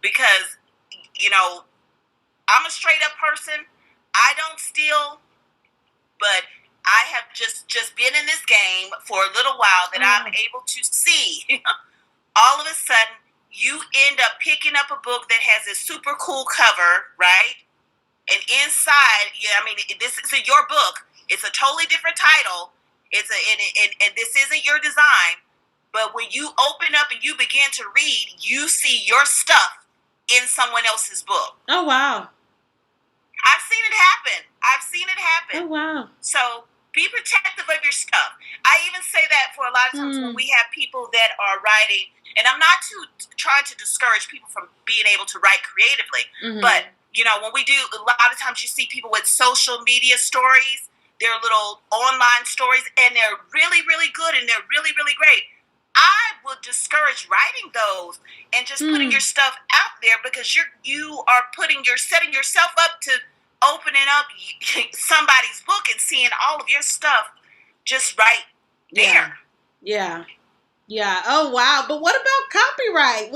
because, I'm a straight up person. I don't steal, but I have just been in this game for a little while that I'm able to see. All of a sudden, you end up picking up a book that has a super cool cover, right? And inside, this is your book. It's a totally different title. And this isn't your design. But when you open up and you begin to read, you see your stuff in someone else's book. Oh, wow. I've seen it happen. Oh, wow. So be protective of your stuff. I even say that for a lot of times when we have people that are writing, and I'm not trying to discourage people from being able to write creatively, but, when we do, a lot of times you see people with social media stories, their little online stories, and they're really, really good and they're really, really great. I would discourage writing those and just putting your stuff out there, because you are setting yourself up to opening up somebody's book and seeing all of your stuff just right there. Yeah. Oh, wow. But what about copyright?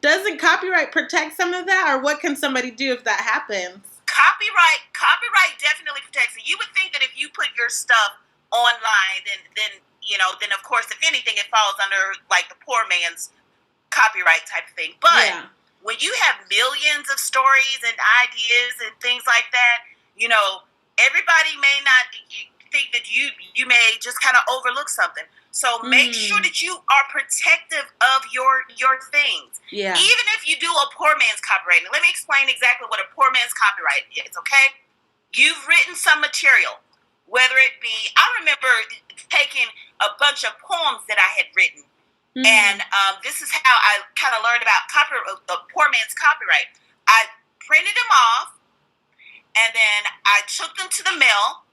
Doesn't copyright protect some of that, or what can somebody do if that happens? Copyright definitely protects it. You would think that if you put your stuff online, then of course, if anything, it falls under like the poor man's copyright type of thing. But when you have millions of stories and ideas and things like that, everybody may not think that you may just kind of overlook something. So make sure that you are protective of your things. Yeah. Even if you do a poor man's copyright. Now, let me explain exactly what a poor man's copyright is, okay? You've written some material, whether it be, I remember taking a bunch of poems that I had written. And this is how I kind of learned about the poor man's copyright. I printed them off, and then I took them to the mail,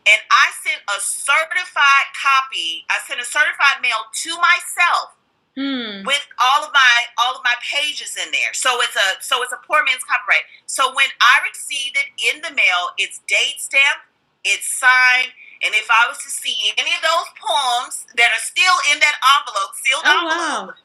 and I sent a certified copy. I sent a certified mail to myself with all of my pages in there. So it's a poor man's copyright. So when I received it in the mail, it's date stamped, it's signed. And if I was to see any of those poems that are still in that sealed envelope,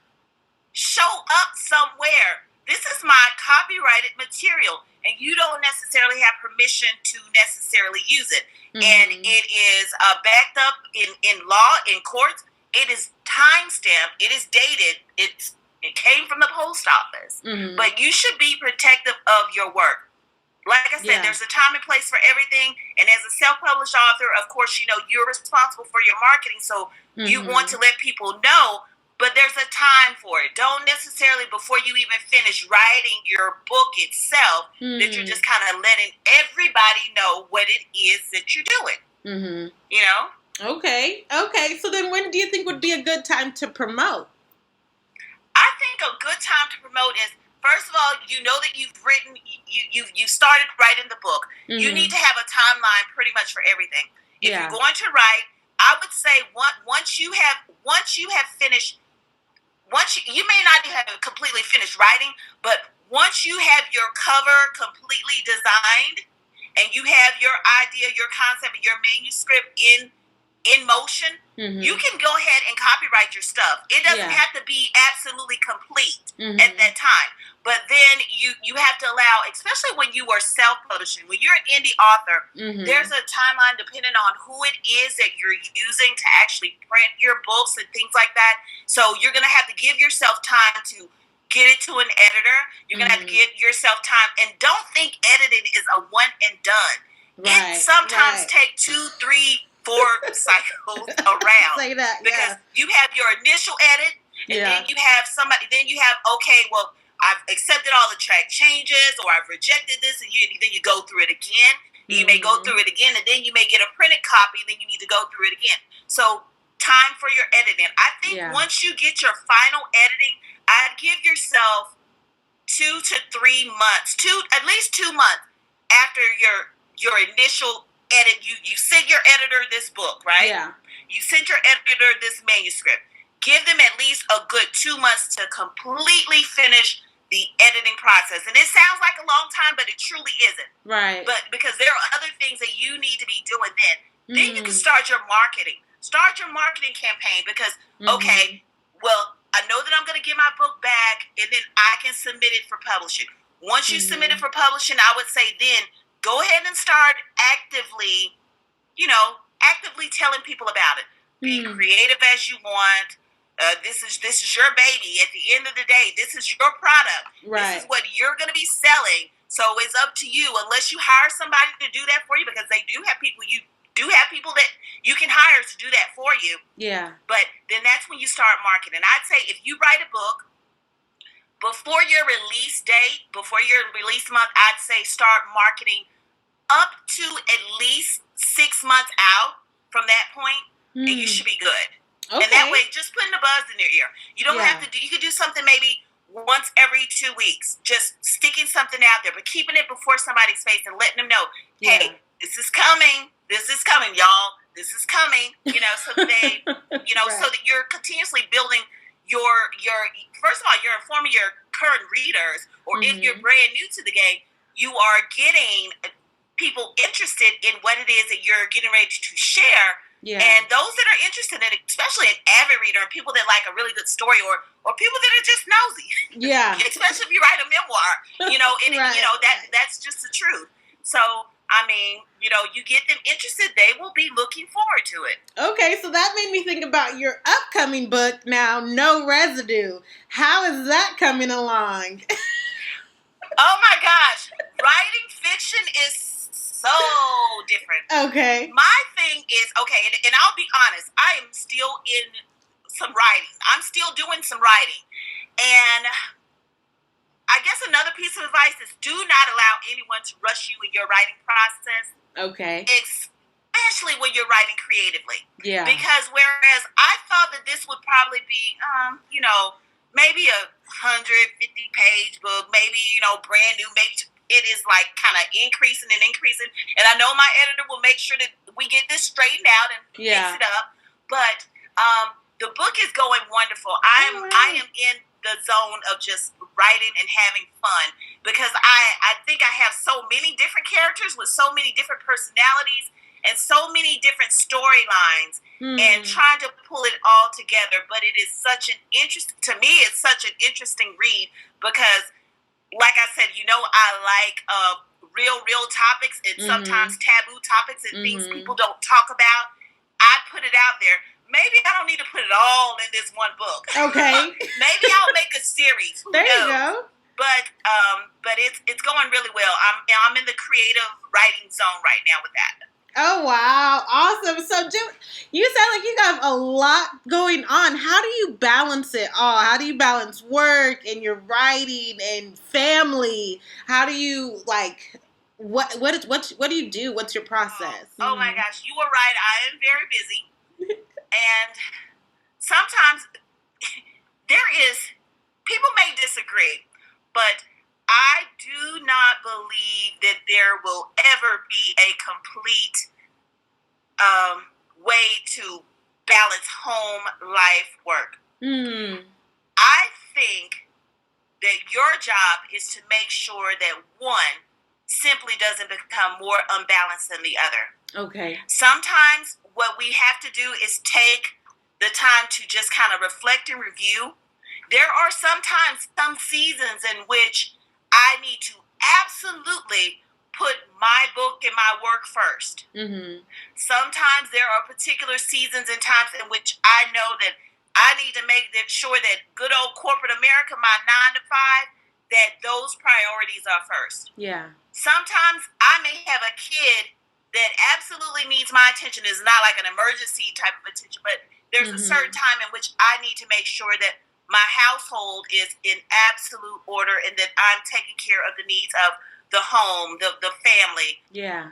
show up somewhere, this is my copyrighted material, and you don't necessarily have permission to necessarily use it. And it is backed up in law, in courts. It is time-stamped. It is dated. It came from the post office. But you should be protective of your work. Like I said, there's a time and place for everything. And as a self-published author, of course, you're responsible for your marketing. So you want to let people know, but there's a time for it. Don't necessarily, before you even finish writing your book itself, that you're just kind of letting everybody know what it is that you're doing. Okay. So then when do you think would be a good time to promote? I think a good time to promote is, first of all, that you've written, you started writing the book. You need to have a timeline pretty much for everything. If you're going to write, I would say once you have finished, you may not have completely finished writing, but once you have your cover completely designed and you have your idea, your concept, and your manuscript in motion, you can go ahead and copyright your stuff. It doesn't have to be absolutely complete at that time. But then you have to allow, especially when you are self-publishing, when you're an indie author, there's a timeline depending on who it is that you're using to actually print your books and things like that. So you're going to have to give yourself time to get it to an editor. You're going to have to give yourself time. And don't think editing is a one and done. It sometimes takes 2, 3, 4 cycles around. Say that, because you have your initial edit, and then you have okay, well, I've accepted all the track changes, or I've rejected this, and then you go through it again. You may go through it again, and then you may get a printed copy, and then you need to go through it again. So time for your editing. I think once you get your final editing, I'd give yourself 2 to 3 months, at least 2 months after your initial edit. You sent your editor this book, right? Yeah. You sent your editor this manuscript. Give them at least a good 2 months to completely finish the editing process. And it sounds like a long time, but it truly isn't. Right. But because there are other things that you need to be doing then you can start your marketing. Start your marketing campaign because, okay, well, I know that I'm going to get my book back back, and then I can submit it for publishing. Once you submit it for publishing, I would say then go ahead and start actively, actively telling people about it. Be creative as you want. This is your baby. At the end of the day, this is your product. Right. This is what you're going to be selling. So it's up to you. Unless you hire somebody to do that for you, because they do have people. You do have people that you can hire to do that for you. Yeah. But then that's when you start marketing. I'd say if you write a book before your release date, before your release month, I'd say start marketing up to at least 6 months out from that point, and you should be good. Okay. And that way, just putting a buzz in your ear. You don't have to do, you could do something maybe once every 2 weeks, just sticking something out there, but keeping it before somebody's face and letting them know, hey, this is coming, y'all, this is coming, so that they, right. So that you're continuously building your first of all, you're informing your current readers, or if you're brand new to the game, you are getting people interested in what it is that you're getting ready to share. Yeah. And those that are interested in it, especially an avid reader, and people that like a really good story, or people that are just nosy. Yeah. Especially if you write a memoir, right. That's just the truth. So, I mean, you get them interested, they will be looking forward to it. Okay, so that made me think about your upcoming book now, No Residue. How is that coming along? Oh my gosh. Writing fiction is so different. Okay. My thing is, and I'll be honest, I am still in some writing. I'm still doing some writing. And I guess another piece of advice is do not allow anyone to rush you in your writing process. Okay. Especially when you're writing creatively. Yeah. Because whereas I thought that this would probably be, maybe a 150-page book, maybe, brand new, maybe it is like kind of increasing. And I know my editor will make sure that we get this straightened out and fix it up. But the book is going wonderful. I am in the zone of just writing and having fun, because I think I have so many different characters with so many different personalities and so many different storylines, and trying to pull it all together. But it is such an it's such an interesting read, because like I said, I like real topics, and sometimes taboo topics and things people don't talk about. I put it out there. Maybe I don't need to put it all in this one book. Okay. Maybe I'll make a series. Who knows? You go. But it's going really well. I'm in the creative writing zone right now with that. Oh, wow. Awesome. So, you sound like you got a lot going on. How do you balance it all? How do you balance work and your writing and family? How do you, what do you do? What's your process? Oh my gosh. You were right. I am very busy. And sometimes people may disagree, but I do not believe that there will ever be a complete way to balance home, life, work. I think that your job is to make sure that one simply doesn't become more unbalanced than the other. Okay. Sometimes what we have to do is take the time to just kind of reflect and review. There are sometimes some seasons in which I need to absolutely put my book and my work first. Sometimes there are particular seasons and times in which I know that I need to make sure that good old corporate America, my 9 to 5, that those priorities are first. Yeah. Sometimes I may have a kid that absolutely needs my attention. Is not like an emergency type of attention, but there's a certain time in which I need to make sure that my household is in absolute order, and that I'm taking care of the needs of the home, the family,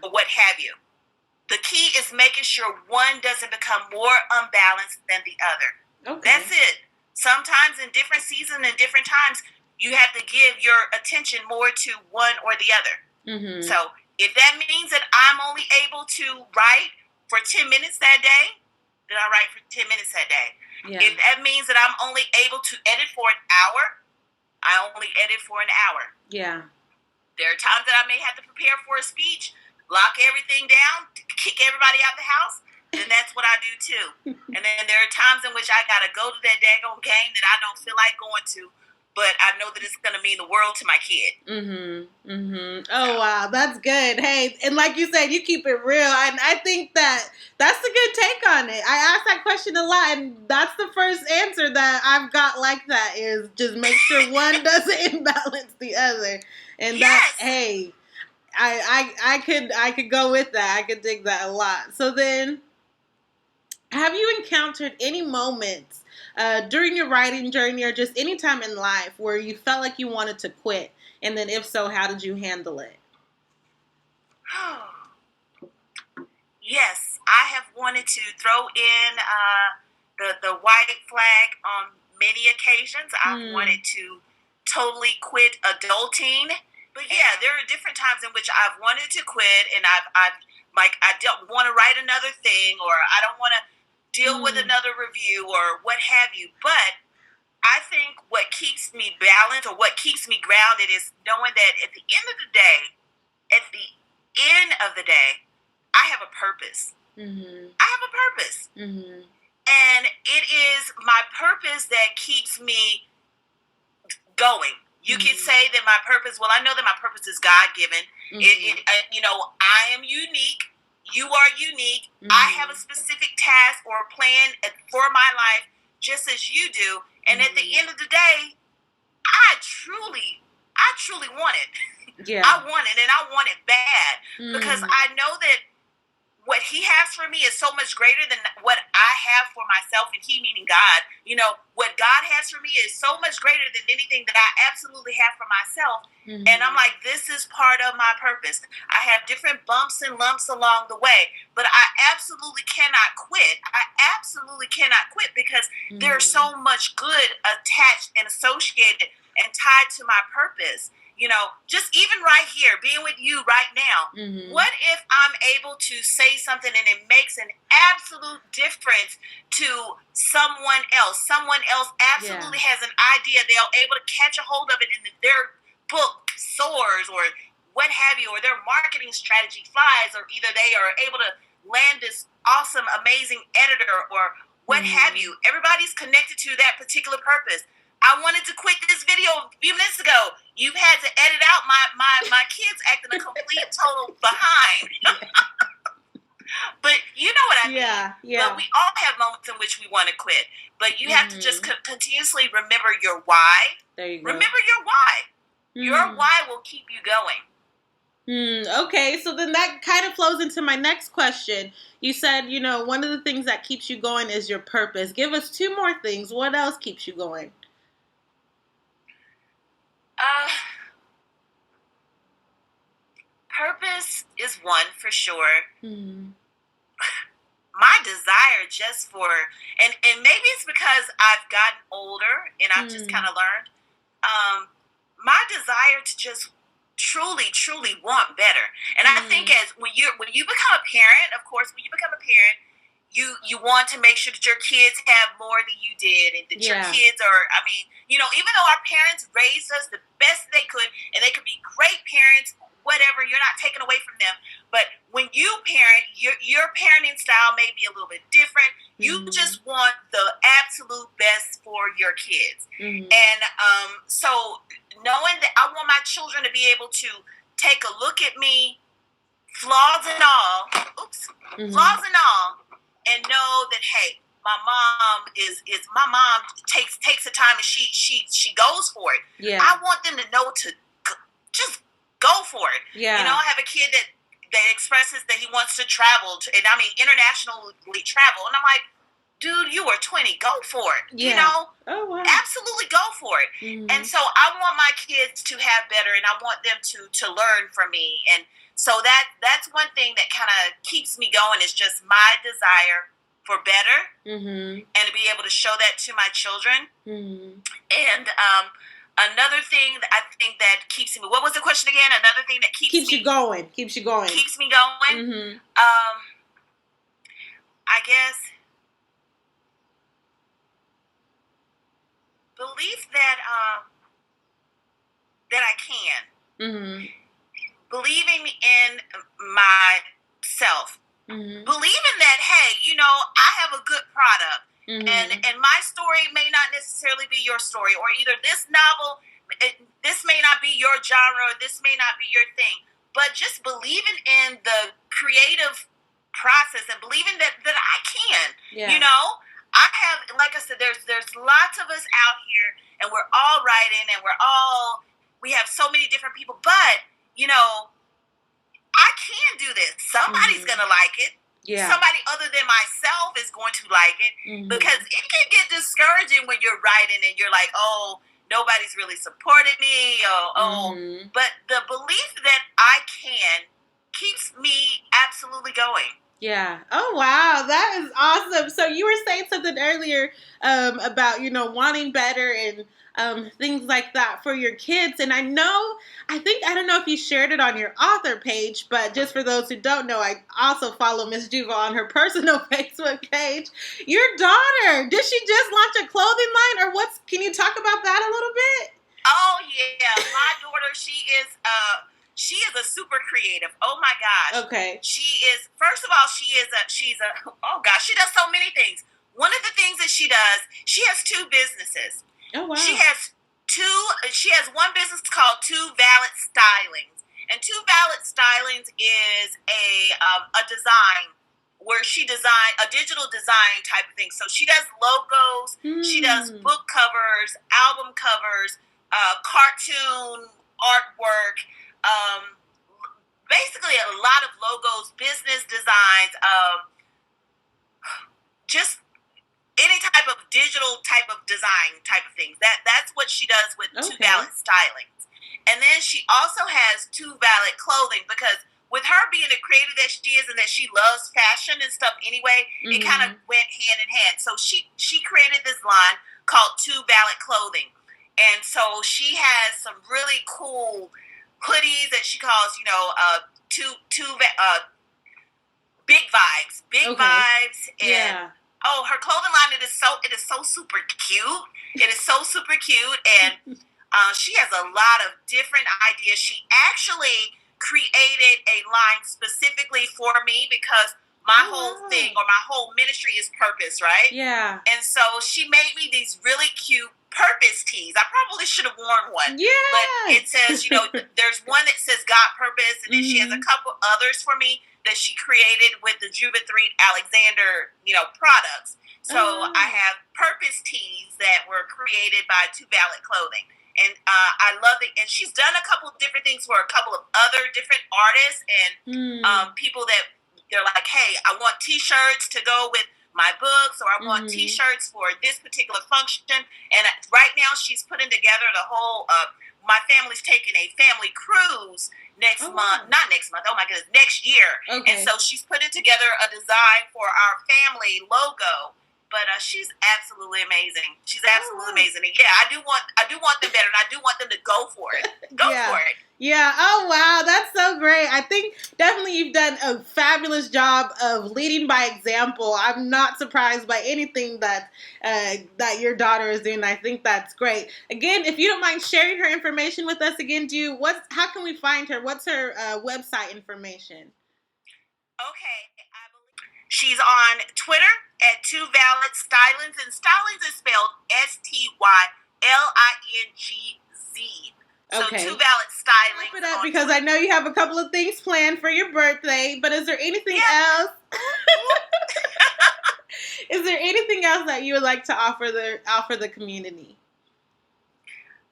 or what have you. The key is making sure one doesn't become more unbalanced than the other. Okay. That's it. Sometimes in different seasons and different times, you have to give your attention more to one or the other. So if that means that I'm only able to write for 10 minutes that day, then I write for 10 minutes that day. Yeah. If that means that I'm only able to edit for an hour, I only edit for an hour. Yeah. There are times that I may have to prepare for a speech, lock everything down, kick everybody out the house, and that's what I do too. And then there are times in which I got to go to that daggone game that I don't feel like going to, but I know that it's going to mean the world to my kid. Oh, wow. That's good. Hey, and like you said, you keep it real. And I think that's a good take on it. I ask that question a lot, and that's the first answer that I've got like that is just make sure one doesn't imbalance the other. And Yes. hey, I could go with that. I could dig that a lot. So then, have you encountered any moments during your writing journey or just any time in life where you felt like you wanted to quit? And then if so, how did you handle it? Yes, I have wanted to throw in the white flag on many occasions. I've wanted to totally quit adulting. But yeah, there are different times in which I've wanted to quit, and I've like I don't want to write another thing, or I don't want to deal with another review, or what have you. But I think what keeps me balanced, or what keeps me grounded, is knowing that at the end of the day, I have a purpose. I have a purpose, and it is my purpose that keeps me going. You can say that my purpose. Well, I know that my purpose is God given. I am unique. You are unique. I have a specific task or a plan for my life, just as you do. And at the end of the day, I truly want it. Yeah. I want it, and I want it bad, because I know that what He has for me is so much greater than what I have for myself, and He meaning God. What God has for me is so much greater than anything that I absolutely have for myself. And I'm like, this is part of my purpose. I have different bumps and lumps along the way, but I absolutely cannot quit. Because there's so much good attached and associated and tied to my purpose. Just even right here, being with you right now, what if I'm able to say something and it makes an absolute difference to someone else? Someone else absolutely has an idea. They're able to catch a hold of it, and their book soars, or what have you, or their marketing strategy flies, or either they are able to land this awesome, amazing editor, or what have you. Everybody's connected to that particular purpose. I wanted to quit this video a few minutes ago. You've had to edit out my kids acting a complete total behind. But you know what I mean. Yeah. But we all have moments in which we want to quit. But you have to just continuously remember your why. There you go. Remember your why. Your why will keep you going. Okay, so then that kind of flows into my next question. You said, one of the things that keeps you going is your purpose. Give us two more things. What else keeps you going? Purpose is one for sure. My desire just for, and maybe it's because I've gotten older and I've just kind of learned, my desire to just truly want better. And I think when you become a parent, of course, you want to make sure that your kids have more than you did, and that your kids are, even though our parents raised us the best they could, and they could be great parents, whatever, you're not taking away from them. But when you parent, your parenting style may be a little bit different. You just want the absolute best for your kids. And so knowing that I want my children to be able to take a look at me, flaws and all, and know that, hey, my mom takes the time, and she goes for it. I want them to know to just go for it. I have a kid that expresses that he wants to travel, internationally travel, and I'm like, dude, you are 20, go for it. Oh, wow. Absolutely go for it. And so I want my kids to have better, and I want them to learn from me. And so that's one thing that kind of keeps me going, is just my desire for better, and to be able to show that to my children. And another thing that I think that keeps me, what was the question again? Another thing that keeps you going. Keeps me going. I guess belief that I can. Believing in myself. Believing that, hey, I have a good product. And my story may not necessarily be your story, or either this novel, this may not be your genre, or this may not be your thing. But just believing in the creative process and believing that I can, Yeah. you know. I have, like I said, there's lots of us out here, and we're all writing, and we have so many different people, but you know, I can do this. Somebody's gonna like it. Yeah. Somebody other than myself is going to like it, because it can get discouraging when you're writing and you're like, oh, nobody's really supported me. But the belief that I can keeps me absolutely going. Yeah. Oh, wow. That is awesome. So you were saying something earlier about, wanting better and things like that for your kids. And I don't know if you shared it on your author page, but just for those who don't know, I also follow Miss Juva on her personal Facebook page. Your daughter, did she just launch a clothing line, or can you talk about that a little bit? Oh, yeah. My daughter, she is a super creative. Oh my gosh. Okay. She is, first of all, oh gosh, she does so many things. One of the things that she does, she has 2 businesses. Oh, wow. She has one business called Two Valid Stylings. And Two Valid Stylings is a design where she design a digital design type of thing. So she does logos, she does book covers, album covers, cartoon artwork, basically a lot of logos, business designs, just any type of digital type of design type of things. That's what she does with Two Valid Stylings. And then she also has Two Valid Clothing, because with her being the creator that she is and that she loves fashion and stuff anyway, it kind of went hand in hand. So she created this line called Two Valid Clothing. And so she has some really cool hoodies that she calls, big vibes, and her clothing line, it is so super cute. It is so super cute, and she has a lot of different ideas. She actually created a line specifically for me, because my whole thing, or my whole ministry, is purpose, right? Yeah. And so she made me these really cute purpose tees. I probably should have worn one. Yeah. But it says, there's one that says God Purpose, and then she has a couple others for me that she created with the Juva 3 Alexander, products. So I have purpose tees that were created by Two Valid Clothing. And I love it. And she's done a couple of different things for a couple of other different artists and people that they're like, hey, I want T-shirts to go with my books, or I want T-shirts for this particular function. And right now she's putting together the whole, my family's taking a family cruise next month. Not next month. Oh my goodness, next year. Okay. And so she's putting together a design for our family logo. But she's absolutely amazing. She's absolutely amazing. And yeah, I do want them better, and I do want them to go for it. Go for it. Yeah. Oh, wow. That's so great. I think definitely you've done a fabulous job of leading by example. I'm not surprised by anything that your daughter is doing. I think that's great. Again, if you don't mind sharing her information with us again, how can we find her? What's her website information? Okay. She's on Twitter at Two Valid Stylings, and Stylings is spelled Stylingz. So Okay. Two Valid Stylings. Wrap it up, because I know you have a couple of things planned for your birthday, but is there anything else? Is there anything else that you would like to offer the community?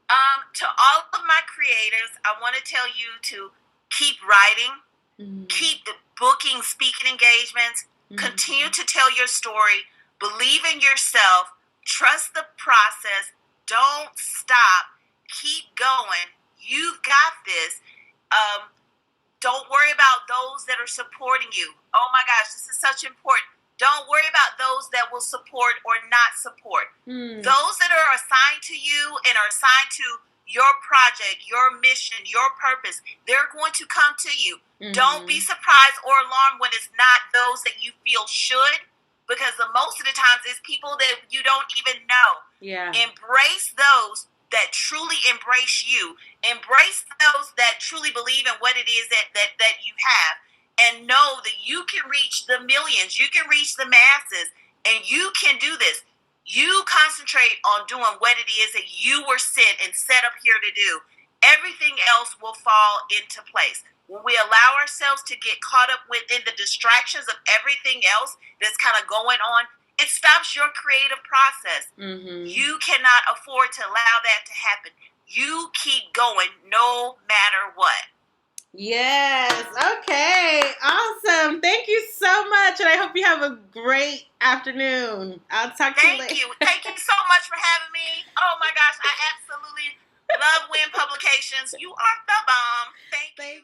To all of my creators, I want to tell you to keep writing, keep booking speaking engagements. Continue to tell your story. Believe in yourself. Trust the process. Don't stop. Keep going. You've got this. Don't worry about those that are supporting you. Oh my gosh, this is such important. Don't worry about those that will support or not support. Those that are assigned to you and are assigned to your project, your mission, your purpose, they're going to come to you. Don't be surprised or alarmed when it's not those that you feel should, because most of the times it's people that you don't even know. Yeah. Embrace those that truly embrace you. Embrace those that truly believe in what it is that you have, and know that you can reach the millions, you can reach the masses, and you can do this. You concentrate on doing what it is that you were sent and set up here to do. Everything else will fall into place. When we allow ourselves to get caught up within the distractions of everything else that's kind of going on, it stops your creative process. Mm-hmm. You cannot afford to allow that to happen. You keep going no matter what. Yes. Okay. Awesome. Thank you so much. And I hope you have a great afternoon. I'll talk to you later. Thank you. Thank you so much for having me. Oh my gosh, I absolutely love Win Publications. You are the bomb. Thank you.